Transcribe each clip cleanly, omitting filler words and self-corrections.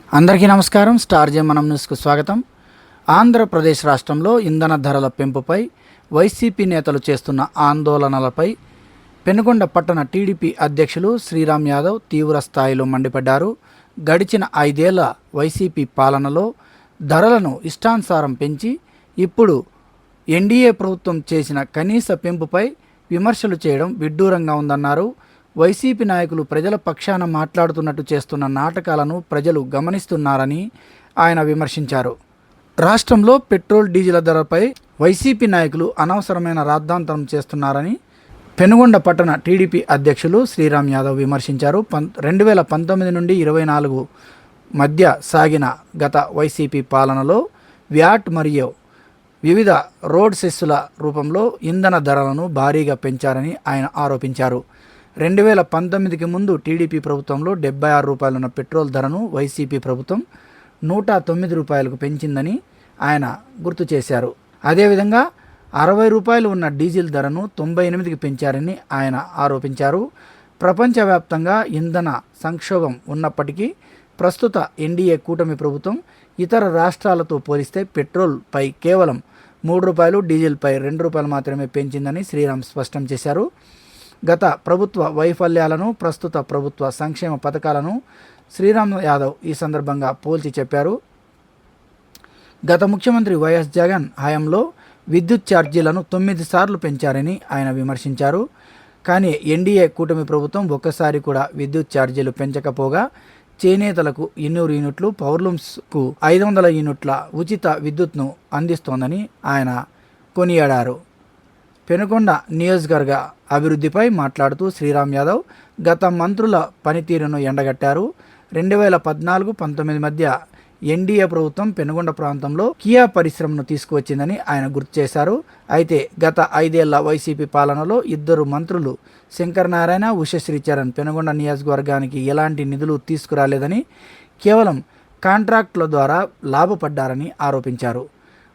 అందరికీ నమస్కారం. స్టార్ జే మనం న్యూస్కు స్వాగతం. ఆంధ్రప్రదేశ్ రాష్ట్రంలో ఇంధన ధరల పెంపుపై వైసీపీ నేతలు చేస్తున్న ఆందోళనలపై పెనుగొండ పట్టణ టీడీపీ అధ్యక్షులు శ్రీరామ్ యాదవ్ తీవ్ర స్థాయిలో మండిపడ్డారు. గడిచిన 5 ఏళ్ల వైసీపీ పాలనలో ధరలను ఇష్టానుసారం పెంచి ఇప్పుడు ఎన్డీఏ ప్రభుత్వం చేసిన కనీస పెంపుపై విమర్శలు చేయడం విడ్డూరంగా ఉందన్నారు. వైసీపీ నాయకులు ప్రజల పక్షాన మాట్లాడుతున్నట్టు చేస్తున్న నాటకాలను ప్రజలు గమనిస్తున్నారని ఆయన విమర్శించారు. రాష్ట్రంలో పెట్రోల్, డీజిల్ ధరపై వైసీపీ నాయకులు అనవసరమైన రాద్ధాంతరం చేస్తున్నారని పెనుగొండ పట్టణ టీడీపీ అధ్యక్షులు శ్రీరామ్ యాదవ్ విమర్శించారు. 2019 నుండి 24 మధ్య సాగిన గత వైసీపీ పాలనలో వ్యాట్ మరియు వివిధ రోడ్ సెస్సుల రూపంలో ఇంధన ధరలను భారీగా పెంచారని ఆయన ఆరోపించారు. 2019కి ముందు టీడీపీ ప్రభుత్వంలో 76 రూపాయలున్న పెట్రోల్ ధరను వైసీపీ ప్రభుత్వం 109 రూపాయలకు పెంచిందని ఆయన గుర్తు చేశారు. అదేవిధంగా 60 రూపాయలు ఉన్న డీజిల్ ధరను 98కి పెంచారని ఆయన ఆరోపించారు. ప్రపంచవ్యాప్తంగా ఇంధన సంక్షోభం ఉన్నప్పటికీ ప్రస్తుత ఎన్డీఏ కూటమి ప్రభుత్వం ఇతర రాష్ట్రాలతో పోలిస్తే పెట్రోల్పై కేవలం 3 రూపాయలు, డీజిల్పై 2 రూపాయలు మాత్రమే పెంచిందని శ్రీరామ్ స్పష్టం చేశారు. గత ప్రభుత్వ వైఫల్యాలను, ప్రస్తుత ప్రభుత్వ సంక్షేమ పథకాలను శ్రీరామ్ యాదవ్ ఈ సందర్భంగా పోల్చి చెప్పారు. గత ముఖ్యమంత్రి వైఎస్ జగన్ హయాంలో విద్యుత్ ఛార్జీలను 9 సార్లు పెంచారని ఆయన విమర్శించారు. కానీ ఎన్డీఏ కూటమి ప్రభుత్వం ఒక్కసారి కూడా విద్యుత్ ఛార్జీలు పెంచకపోగా చేనేతలకు 200 యూనిట్లు, పవర్లూమ్స్కు 500 యూనిట్ల ఉచిత విద్యుత్ను అందిస్తోందని ఆయన కొనియాడారు. పెనుగొండ నియోజకవర్గ అభివృద్ధిపై మాట్లాడుతూ శ్రీరామ్ యాదవ్ గత మంత్రుల పనితీరును ఎండగట్టారు. 2014-19 మధ్య ఎన్డీఏ ప్రభుత్వం పెనుగొండ ప్రాంతంలో కియా పరిశ్రమను తీసుకువచ్చిందని ఆయన గుర్తు చేశారు. అయితే గత 5 ఏళ్ల వైసీపీ పాలనలో 2 మంత్రులు శంకర్ నారాయణ, ఉషశ్రీచరణ్ పెనుగొండ నియోజకవర్గానికి ఎలాంటి నిధులు తీసుకురాలేదని, కేవలం కాంట్రాక్టుల ద్వారా లాభపడ్డారని ఆరోపించారు.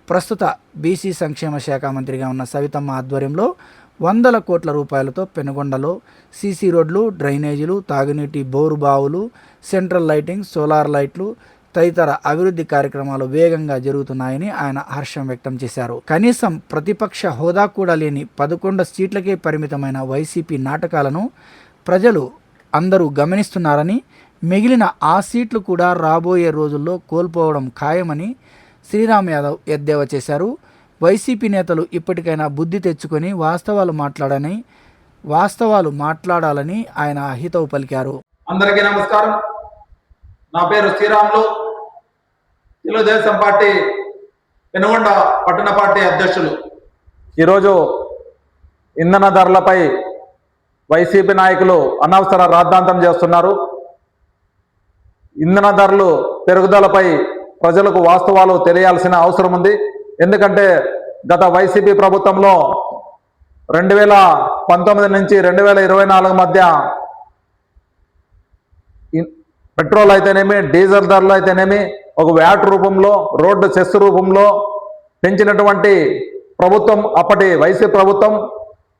ప్రస్తుత బీసీ సంక్షేమ శాఖ మంత్రిగా ఉన్న సవితమ్మ ఆధ్వర్యంలో 100 కోట్ల రూపాయలతో పెనుగొండలో సీసీ రోడ్లు, డ్రైనేజీలు, తాగునీటి బోరు బావులు, సెంట్రల్ లైటింగ్, సోలార్ లైట్లు తదితర అభివృద్ధి కార్యక్రమాలు వేగంగా జరుగుతున్నాయని ఆయన హర్షం వ్యక్తం చేశారు. కనీసం ప్రతిపక్ష హోదా కూడా లేని 11 సీట్లకే పరిమితమైన వైసీపీ నాటకాలను ప్రజలు అందరూ గమనిస్తున్నారని, మిగిలిన ఆ సీట్లు కూడా రాబోయే రోజుల్లో కోల్పోవడం ఖాయమని శ్రీరామ్ యాదవ్ ఎద్దేవా చేశారు. వైసీపీ నేతలు ఇప్పటికైనా బుద్ధి తెచ్చుకొని వాస్తవాలు మాట్లాడాలని ఆయన హితవు పలికారు. అందరికీ నమస్కారం. నా పేరు శ్రీరాములు, తెలుగుదేశం పార్టీ పెనుగొండ పట్టణ పార్టీ అధ్యక్షులు. ఈరోజు ఇంధన ధరలపై వైసీపీ నాయకులు అనవసర రాద్ధాంతం చేస్తున్నారు. ఇంధన ధరలు పెరుగుదలపై ప్రజలకు వాస్తవాలు తెలియాల్సిన అవసరం ఉంది. ఎందుకంటే గత వైసీపీ ప్రభుత్వంలో 2019 నుంచి 2024 మధ్య పెట్రోల్ అయితేనేమి, డీజిల్ ధరలు అయితేనేమి ఒక వ్యాట్ రూపంలో, రోడ్డు సెస్ రూపంలో పెంచినటువంటి ప్రభుత్వం అప్పటి వైసీపీ ప్రభుత్వం.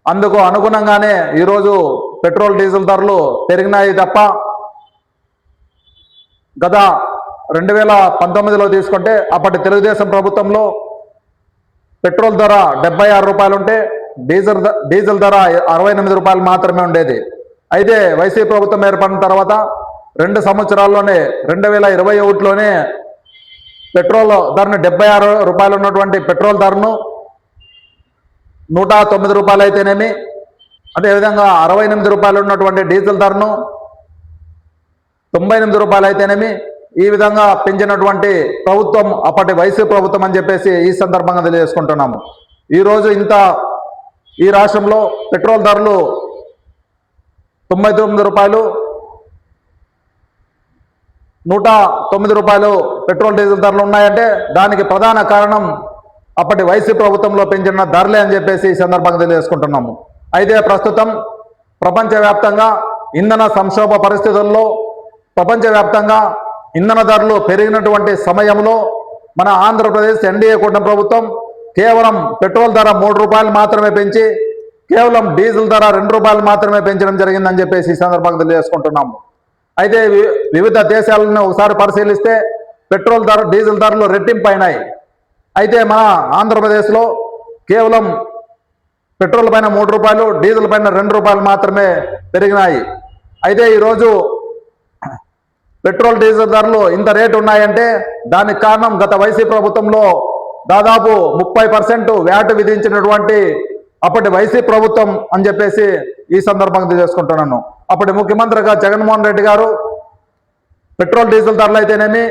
అందుకు అనుగుణంగానే ఈరోజు పెట్రోల్, డీజిల్ ధరలు పెరిగినాయి తప్ప గత 2019లో తీసుకుంటే అప్పటి తెలుగుదేశం ప్రభుత్వంలో పెట్రోల్ ధర 76 రూపాయలు ఉంటే డీజిల్ ధర 68 రూపాయలు మాత్రమే ఉండేది. అయితే వైసీపీ ప్రభుత్వం ఏర్పడిన తర్వాత 2 సంవత్సరాల్లోనే 2021లోనే పెట్రోల్ ధరను 76 రూపాయలు ఉన్నటువంటి పెట్రోల్ ధరను 109 రూపాయలు అయితేనేమి, అదేవిధంగా 68 రూపాయలు ఉన్నటువంటి డీజిల్ ధరను 98 రూపాయలు అయితేనేమి ఈ విధంగా పెంచినటువంటి ప్రభుత్వం అప్పటి వైసీపీ ప్రభుత్వం అని చెప్పేసి ఈ సందర్భంగా తెలియజేసుకుంటున్నాము. ఈరోజు ఈ రాష్ట్రంలో పెట్రోల్ ధరలు 99 రూపాయలు, 109 రూపాయలు పెట్రోల్, డీజిల్ ధరలు ఉన్నాయంటే దానికి ప్రధాన కారణం అప్పటి వైసీపీ ప్రభుత్వంలో పెంచిన ధరలే అని చెప్పేసి ఈ సందర్భంగా తెలియజేసుకుంటున్నాము. అయితే ప్రస్తుతం ప్రపంచవ్యాప్తంగా ఇంధన సంక్షోభ పరిస్థితుల్లో, ప్రపంచవ్యాప్తంగా ఇంధన ధరలు పెరిగినటువంటి సమయంలో మన ఆంధ్రప్రదేశ్ ఎన్డీఏ కూటమి ప్రభుత్వం కేవలం పెట్రోల్ ధర 3 రూపాయలు మాత్రమే పెంచి, కేవలం డీజిల్ ధర 2 రూపాయలు మాత్రమే పెంచడం జరిగిందని చెప్పేసి ఈ సందర్భంగా తెలియజేసుకుంటున్నాము. అయితే వివిధ దేశాలను ఒకసారి పరిశీలిస్తే పెట్రోల్ ధర డీజిల్ ధరలు రెట్టింపు అయినాయి. అయితే మన ఆంధ్రప్రదేశ్లో కేవలం పెట్రోల్ పైన 3 రూపాయలు, డీజిల్ పైన 2 రూపాయలు మాత్రమే పెరిగినాయి. అయితే ఈరోజు పెట్రోల్ డీజిల్ ధరలు ఇంత రేటు ఉన్నాయంటే దానికి కారణం గత వైసీపీ ప్రభుత్వంలో దాదాపు 30% వ్యాట్ విధించినటువంటి అప్పటి వైసీపీ ప్రభుత్వం అని చెప్పేసి ఈ సందర్భంగా తెలియజేసుకుంటున్నాను. అప్పటి ముఖ్యమంత్రిగా జగన్మోహన్ రెడ్డి గారు పెట్రోల్ డీజిల్ ధరలు అయితేనేమి,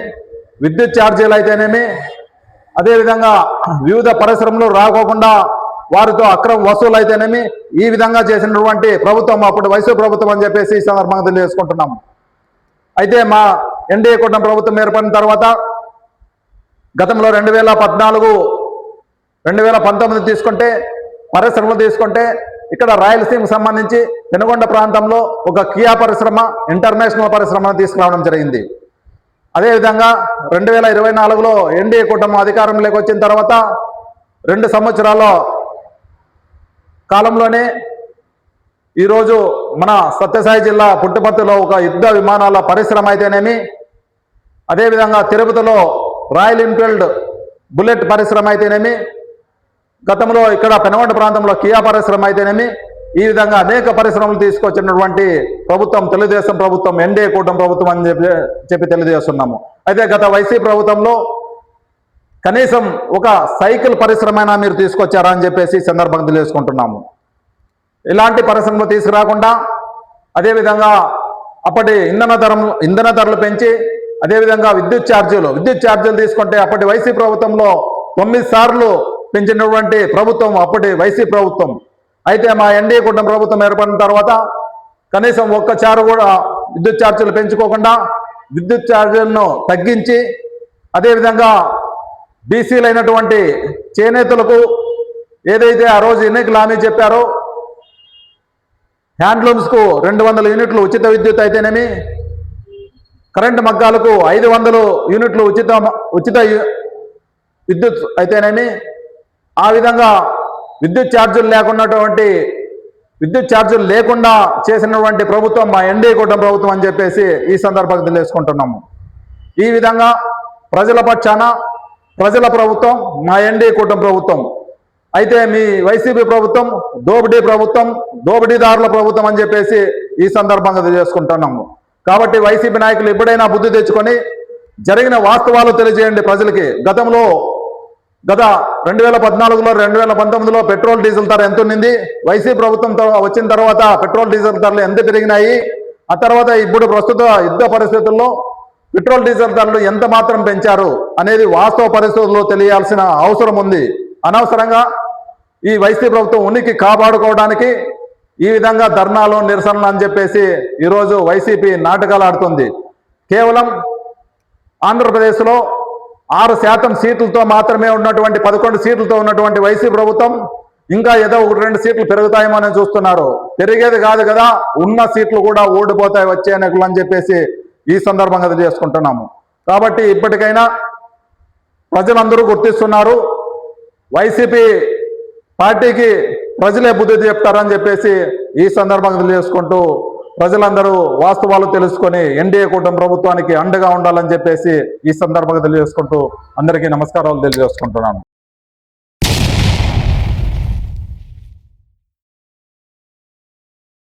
విద్యుత్ ఛార్జీలు అయితేనేమి, అదేవిధంగా వివిధ పరిశ్రమలు రాకోకుండా వారితో అక్రమ వసూలు అయితేనేమి ఈ విధంగా చేసినటువంటి ప్రభుత్వం అప్పుడు వైసీపీ ప్రభుత్వం అని చెప్పేసి ఈ సందర్భంగా తెలియజేసుకుంటున్నాము. అయితే మా ఎన్డీఏ కూటమి ప్రభుత్వం ఏర్పడిన తర్వాత గతంలో 2014, 2019 తీసుకుంటే పరిశ్రమలు తీసుకుంటే ఇక్కడ రాయలసీమకు సంబంధించి పెనుగొండ ప్రాంతంలో ఒక కియా పరిశ్రమ, ఇంటర్నేషనల్ పరిశ్రమను తీసుకురావడం జరిగింది. అదేవిధంగా 2024లో ఎన్డీఏ కూటమి అధికారంలోకి వచ్చిన తర్వాత 2 సంవత్సరాల కాలంలోనే ఈరోజు మన సత్యసాయి జిల్లా పుట్టపర్తిలో ఒక యుద్ధ విమానాల పరిశ్రమ అయితేనేమి, అదేవిధంగా తిరుపతిలో రాయల్ ఎన్ఫీల్డ్ బుల్లెట్ పరిశ్రమ అయితేనేమి, గతంలో ఇక్కడ పెనుగొండ ప్రాంతంలో కియా పరిశ్రమ అయితేనేమి, ఈ విధంగా అనేక పరిశ్రమలు తీసుకొచ్చినటువంటి ప్రభుత్వం తెలుగుదేశం ప్రభుత్వం, ఎన్డీఏ కూటమి ప్రభుత్వం అని చెప్పి తెలియజేస్తున్నాము. అయితే గత వైసీపీ ప్రభుత్వంలో కనీసం ఒక సైకిల్ పరిశ్రమైనా మీరు తీసుకొచ్చారా అని చెప్పేసి సందర్భంగా తెలియజేసుకుంటున్నాము. ఇలాంటి పరిశ్రమలు తీసుకురాకుండా అదేవిధంగా అప్పటి ఇంధన ధరలు పెంచి, అదేవిధంగా విద్యుత్ ఛార్జీలు తీసుకుంటే అప్పటి వైసీపీ ప్రభుత్వంలో 9 సార్లు పెంచినటువంటి ప్రభుత్వం అప్పటి వైసీపీ ప్రభుత్వం. అయితే మా ఎన్డీఏ కూటమి ప్రభుత్వం ఏర్పడిన తర్వాత కనీసం ఒక్కసారి కూడా విద్యుత్ ఛార్జీలు పెంచుకోకుండా విద్యుత్ ఛార్జీలను తగ్గించి, అదేవిధంగా బీసీలైనటువంటి చేనేతలకు ఏదైతే ఆ రోజు ఎన్నికలు హామీ చెప్పారో హ్యాండ్లూమ్స్కు 200 యూనిట్లు ఉచిత విద్యుత్ అయితేనేమి, కరెంటు మగ్గాలకు 500 యూనిట్లు ఉచిత విద్యుత్ అయితేనేమి, ఆ విధంగా విద్యుత్ ఛార్జీలు లేకుండా చేసినటువంటి ప్రభుత్వం మా ఎన్డీఏ కూటమి ప్రభుత్వం అని చెప్పేసి ఈ సందర్భంగా తెలియజేసుకుంటున్నాము. ఈ విధంగా ప్రజల పక్షాన ప్రజల ప్రభుత్వం మా ఎన్డీఏ కూటమి ప్రభుత్వం. అయితే మీ వైసీపీ ప్రభుత్వం దోపిడీదారుల ప్రభుత్వం అని చెప్పేసి ఈ సందర్భంగా తెలియజేసుకుంటున్నాము. కాబట్టి వైసీపీ నాయకులు ఎప్పుడైనా బుద్ధి తెచ్చుకొని జరిగిన వాస్తవాలు తెలియజేయండి ప్రజలకి. గత 2014లో 2019లో పెట్రోల్ డీజిల్ ధర ఎంత ఉన్నింది, వైసీపీ ప్రభుత్వంతో వచ్చిన తర్వాత పెట్రోల్ డీజిల్ ధరలు ఎంత పెరిగినాయి, ఆ తర్వాత ఇప్పుడు ప్రస్తుత యుద్ధ పరిస్థితుల్లో పెట్రోల్ డీజిల్ ధరలు ఎంత మాత్రం పెంచారు అనేది వాస్తవ పరిస్థితుల్లో తెలియాల్సిన అవసరం ఉంది. అనవసరంగా ఈ వైసీపీ ప్రభుత్వం ఉనికి కాపాడుకోవడానికి ఈ విధంగా ధర్నాలు, నిరసనలు అని చెప్పేసి ఈరోజు వైసీపీ నాటకాలు ఆడుతుంది. కేవలం ఆంధ్రప్రదేశ్లో 6% సీట్లతో మాత్రమే ఉన్నటువంటి 11 సీట్లతో ఉన్నటువంటి వైసీపీ ప్రభుత్వం ఇంకా ఏదో 1-2 సీట్లు పెరుగుతాయేమో అని చూస్తున్నారు. పెరిగేది కాదు కదా, ఉన్న సీట్లు కూడా ఓడిపోతాయి వచ్చే ఎన్నికలు అని చెప్పేసి ఈ సందర్భంగా తెలియజేసుకుంటున్నాము. కాబట్టి ఇప్పటికైనా ప్రజలందరూ గుర్తిస్తున్నారు, వైసీపీ పార్టీకి ప్రజలే బుద్ధి చెప్తారని చెప్పేసి ఈ సందర్భంగా తెలియజేసుకుంటూ ప్రజలందరూ వాస్తవాలు తెలుసుకొని ఎన్డీఏ కూటమి ప్రభుత్వానికి అండగా ఉండాలని చెప్పేసి ఈ సందర్భంగా తెలియజేసుకుంటూ అందరికీ నమస్కారాలు తెలియజేసుకుంటున్నాను.